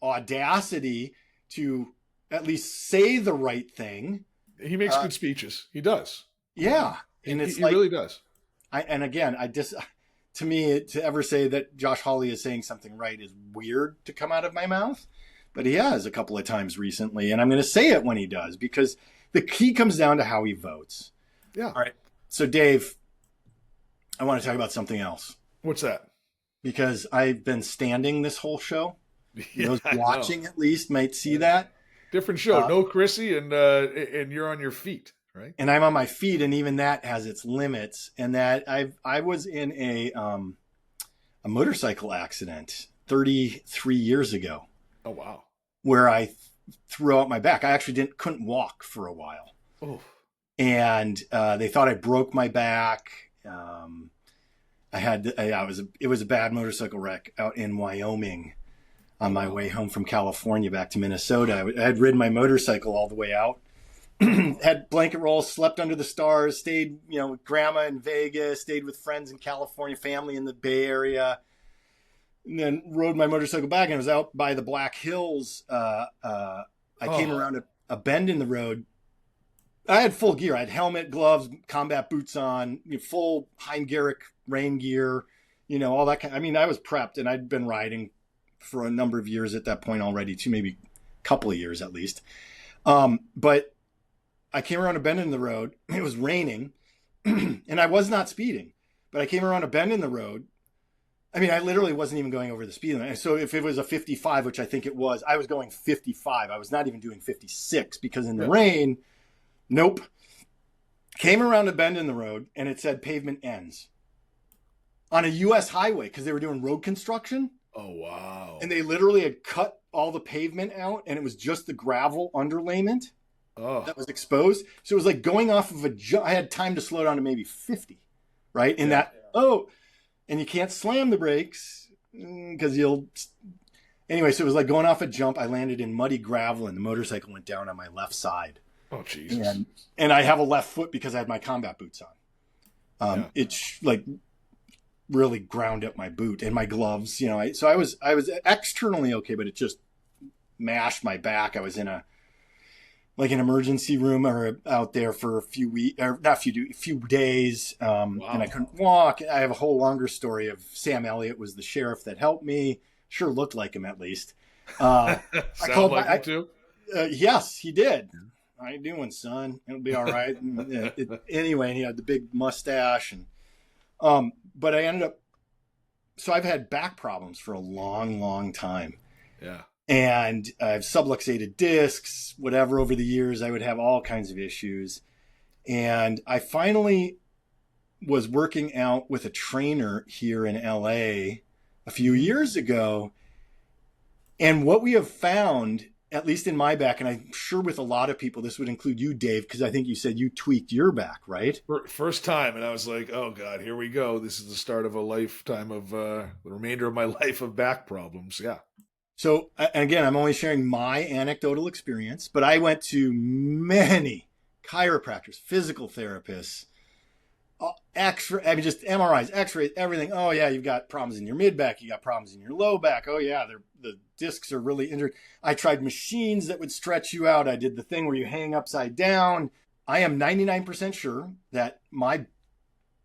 audacity to at least say the right thing. He makes good speeches. He does. Yeah. And he really does. To me, to ever say that Josh Hawley is saying something right is weird to come out of my mouth, but he has a couple of times recently, and I'm going to say it when he does, because the key comes down to how he votes. Yeah. All right. So, Dave, I want to talk about something else. What's that? Because I've been standing this whole show. Those watching at least might see that. Different show. No Chrissy, and you're on your feet. Right. And I'm on my feet, and even that has its limits. And that I was in a motorcycle accident 33 years ago. Oh wow! Where I threw out my back. I actually couldn't walk for a while. Oh. And they thought I broke my back. It was a bad motorcycle wreck out in Wyoming on my way home from California back to Minnesota. I had ridden my motorcycle all the way out. Had blanket rolls, slept under the stars, stayed, with grandma in Vegas, stayed with friends in California, family in the Bay Area, and then rode my motorcycle back. And I was out by the Black Hills. I came around a bend in the road I had full gear. I had helmet, gloves, combat boots on, full Heimgarrick rain gear, all that kind. I mean, I was prepped, and I'd been riding for a number of years at that point already, too, maybe a couple of years at least. But I came around a bend in the road. It was raining, and I was not speeding, but I came around a bend in the road. I mean, I literally wasn't even going over the speed limit. So if it was a 55, which I think it was, I was going 55. I was not even doing 56 because in the rain, nope. Came around a bend in the road, and it said pavement ends on a U.S. highway because they were doing road construction. Oh, wow. And they literally had cut all the pavement out, and it was just the gravel underlayment that was exposed. So it was like going off of I had time to slow down to maybe 50, right? And and you can't slam the brakes because anyway, so it was like going off a jump. I landed in muddy gravel, and the motorcycle went down on my left side. Oh, Jesus. And I have a left foot because I had my combat boots on. It's like really ground up my boot and my gloves, so I was externally okay, but it just mashed my back. I was in an emergency room or out there for a few days. Wow. And I couldn't walk. I have a whole longer story of Sam Elliott was the sheriff that helped me. Sure looked like him, at least. I called him too. Yes, he did. How you doing, son? It'll be all right. Anyway, he had the big mustache but I ended up, so I've had back problems for a long, long time. Yeah. And I have subluxated discs, whatever, over the years. I would have all kinds of issues. And I finally was working out with a trainer here in LA a few years ago. And what we have found, at least in my back, and I'm sure with a lot of people, this would include you, Dave, because I think you said you tweaked your back, right? First time. And I was like, oh, God, here we go. This is the start of a lifetime of the remainder of my life of back problems. Yeah. So, again, I'm only sharing my anecdotal experience, but I went to many chiropractors, physical therapists, just MRIs, x-rays, everything. Oh, yeah, you've got problems in your mid-back. You got problems in your low back. Oh, yeah, the discs are really injured. I tried machines that would stretch you out. I did the thing where you hang upside down. I am 99% sure that my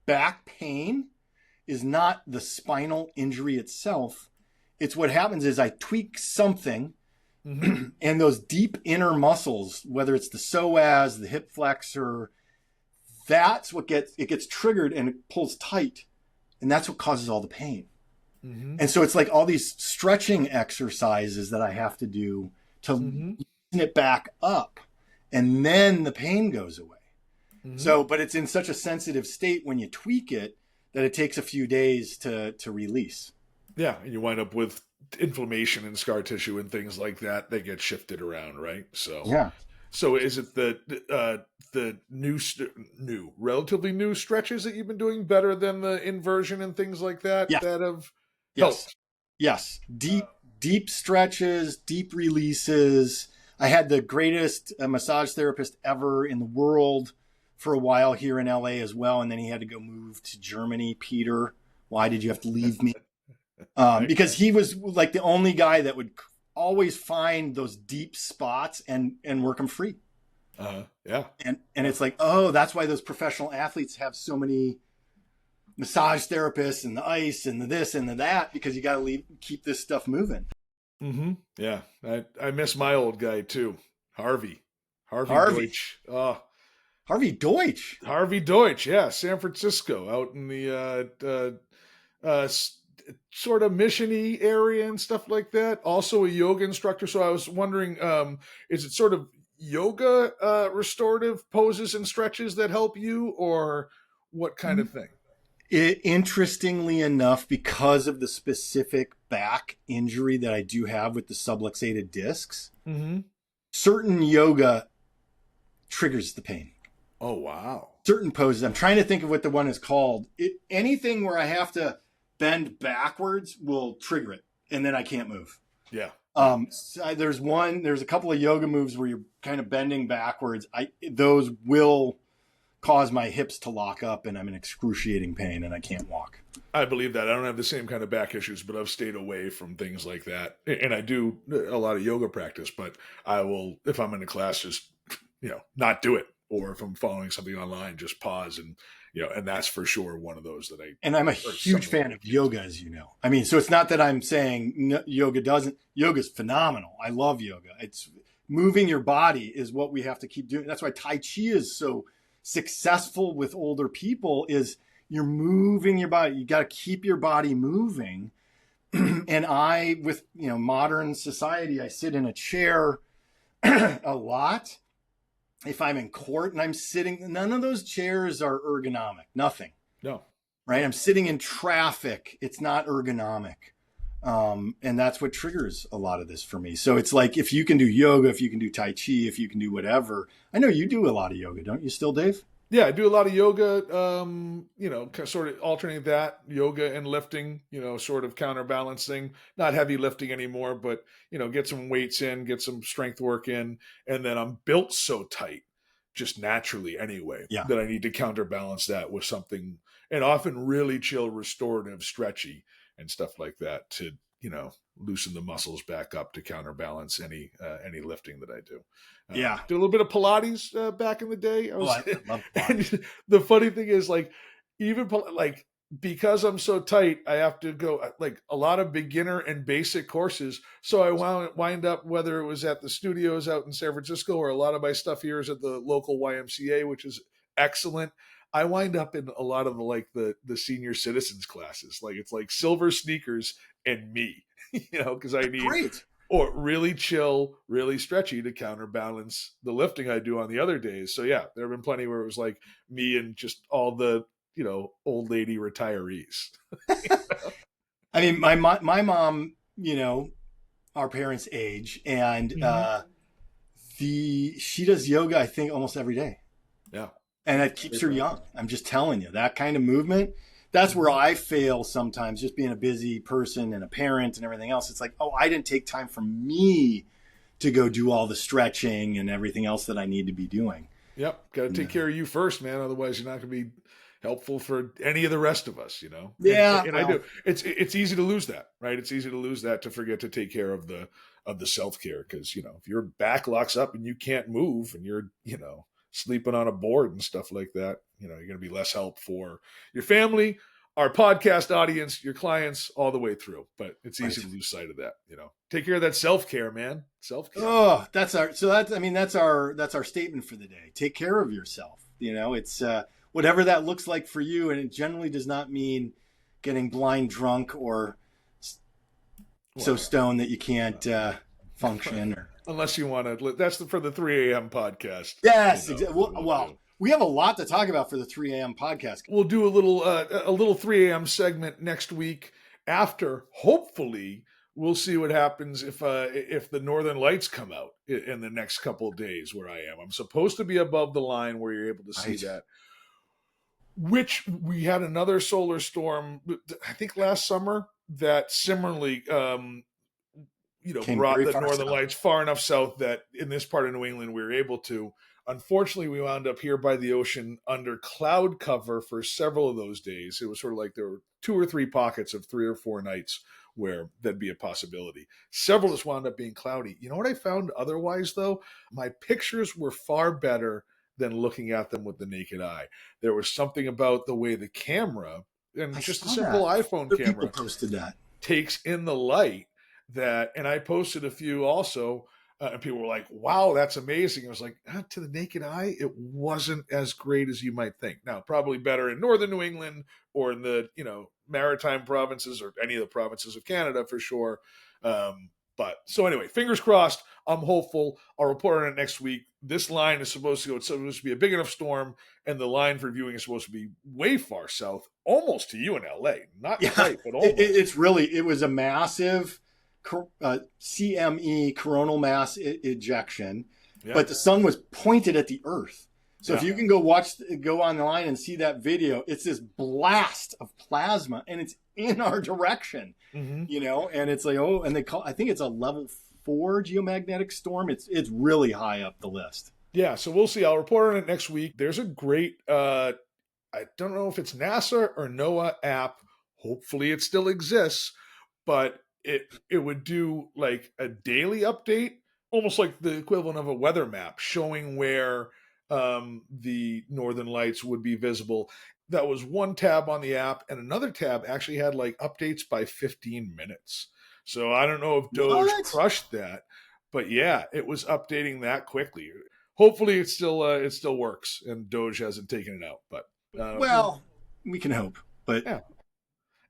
back pain is not the spinal injury itself. It's what happens is I tweak something, and those deep inner muscles, whether it's the psoas, the hip flexor, that's what gets triggered and it pulls tight. And that's what causes all the pain. Mm-hmm. And so it's like all these stretching exercises that I have to do to loosen it back up. And then the pain goes away. Mm-hmm. So, but it's in such a sensitive state when you tweak it that it takes a few days to release. Yeah. And you wind up with inflammation and scar tissue and things like that. They get shifted around, right? So, yeah. So is it the relatively new stretches that you've been doing better than the inversion and things like that that have helped? Yes. Deep stretches, deep releases. I had the greatest massage therapist ever in the world for a while here in LA as well. And then he had to go move to Germany. Peter, why did you have to leave me? Because he was like the only guy that would always find those deep spots and work them free. Yeah. And it's like, oh, that's why those professional athletes have so many massage therapists and the ice and the this and the that, because you got to keep this stuff moving. Mm-hmm. Yeah. I miss my old guy too. Harvey Deutsch. Harvey Deutsch. Harvey Deutsch. Yeah. San Francisco, out in the, sort of mission-y area and stuff like that. Also a yoga instructor. So I was wondering, is it sort of yoga restorative poses and stretches that help you, or what kind of thing? Interestingly enough, because of the specific back injury that I do have with the subluxated discs, certain yoga triggers the pain. Oh, wow. Certain poses. I'm trying to think of what the one is called. Anything where I have to bend backwards will trigger it, and then I can't move. Yeah. So there's a couple of yoga moves where you're kind of bending backwards. Those will cause my hips to lock up, and I'm in excruciating pain, and I can't walk. I believe that. I don't have the same kind of back issues, but I've stayed away from things like that. And I do a lot of yoga practice, but I will, if I'm in a class, just, not do it or if I'm following something online, just pause and, and that's for sure one of those that and I'm a huge fan of yoga, as you know. I mean, so it's not that I'm saying yoga's phenomenal. I love yoga. It's moving your body is what we have to keep doing. That's why Tai Chi is so successful with older people, is you're moving your body. You got to keep your body moving. And with modern society, I sit in a chair a lot. If I'm in court and I'm sitting, none of those chairs are ergonomic. Nothing. No. Right? I'm sitting in traffic. It's not ergonomic. And that's what triggers a lot of this for me. So it's like, if you can do yoga, if you can do Tai Chi, if you can do whatever. I know you do a lot of yoga, don't you still, Dave? Yeah, I do a lot of yoga, sort of alternate that, yoga and lifting, sort of counterbalancing, not heavy lifting anymore, but, get some weights in, get some strength work in. And then I'm built so tight, just naturally anyway, that I need to counterbalance that with something, and often really chill, restorative, stretchy and stuff like that to, loosen the muscles back up to counterbalance any lifting that I do. Do a little bit of Pilates back in the day. I love Pilates. And the funny thing is, even because I'm so tight, I have to go a lot of beginner and basic courses. So I wind up, whether it was at the studios out in San Francisco or a lot of my stuff here is at the local YMCA, which is excellent. I wind up in a lot of the senior citizens classes. It's like silver sneakers and me, because I need or really chill, really stretchy to counterbalance the lifting I do on the other days. So yeah, there have been plenty where it was like me and just all the, old lady retirees. I mean, my mom, our parents' age, and she does yoga, I think, almost every day. Yeah. And it keeps her young. I'm just telling you, that kind of movement, that's where I fail sometimes, just being a busy person and a parent and everything else. It's like, I didn't take time for me to go do all the stretching and everything else that I need to be doing. Yep. Got to take care of you first, man. Otherwise you're not going to be helpful for any of the rest of us, Yeah. And I do. It's easy to lose that, right? It's easy to lose that, to forget to take care of the self-care. Cause if your back locks up and you can't move and you're, sleeping on a board and stuff like that, you're going to be less help for your family, our podcast audience, your clients, all the way through. But it's easy to lose sight of that. Take care of that self-care, man. Self-care. Oh, that's our statement for the day. Take care of yourself. It's whatever that looks like for you, and it generally does not mean getting blind drunk or so stoned that you can't function or. Unless you want to, that's for the 3 a.m. podcast. Yes, exactly. Well, we have a lot to talk about for the 3 a.m. podcast. We'll do a little 3 a.m. segment next week after, hopefully, we'll see what happens if the Northern Lights come out in the next couple of days where I am. I'm supposed to be above the line where you're able to see that. Which we had another solar storm, I think last summer, that similarly brought the Northern Lights far enough south that in this part of New England we were able to. Unfortunately, we wound up here by the ocean under cloud cover for several of those days. It was sort of like there were 2 or 3 pockets of 3 or 4 nights where that'd be a possibility. Several just wound up being cloudy. You know what I found otherwise, though? My pictures were far better than looking at them with the naked eye. There was something about the way the camera, and just a simple iPhone camera, posted that, takes in the light. And I posted a few also, and people were like, wow, that's amazing. I was like, to the naked eye, it wasn't as great as you might think. Now, probably better in northern New England or in the, maritime provinces or any of the provinces of Canada for sure. But so anyway, fingers crossed. I'm hopeful. I'll report on it next week. This line is supposed to be a big enough storm, and the line for viewing is supposed to be way far south, almost to you in LA. Not quite, but almost. It was a massive CME, coronal mass ejection, but the sun was pointed at the earth. So if you can go online and see that video, it's this blast of plasma, and it's in our direction, and it's like, I think it's a level 4 geomagnetic storm. It's really high up the list. Yeah. So we'll see. I'll report on it next week. There's a great, I don't know if it's NASA or NOAA app. Hopefully it still exists, but it would do like a daily update, almost like the equivalent of a weather map, showing where the Northern Lights would be visible. That was one tab on the app, and another tab actually had like updates by 15 minutes. So I don't know if Doge crushed that, but yeah, it was updating that quickly. Hopefully it still works and Doge hasn't taken it out, but well, we can hope. But yeah.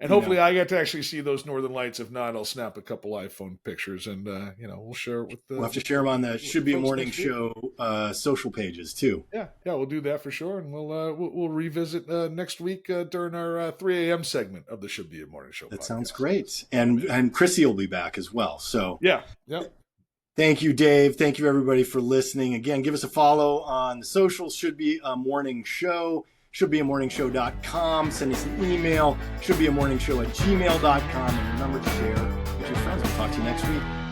And hopefully I get to actually see those Northern Lights. If not, I'll snap a couple iPhone pictures and, we'll share it with we'll have to share them on the Should Be a Morning Show social pages too. Yeah, we'll do that for sure. And we'll revisit next week during our 3 a.m. segment of the Should Be a Morning Show That podcast. Sounds great. And Chrissy will be back as well. So yeah. Thank you, Dave. Thank you, everybody, for listening. Again, give us a follow on the socials. Should Be a Morning Show. shouldbeamorningshow.com. Send us an email, shouldbeamorningshow@gmail.com. And remember to share with your friends. We'll talk to you next week.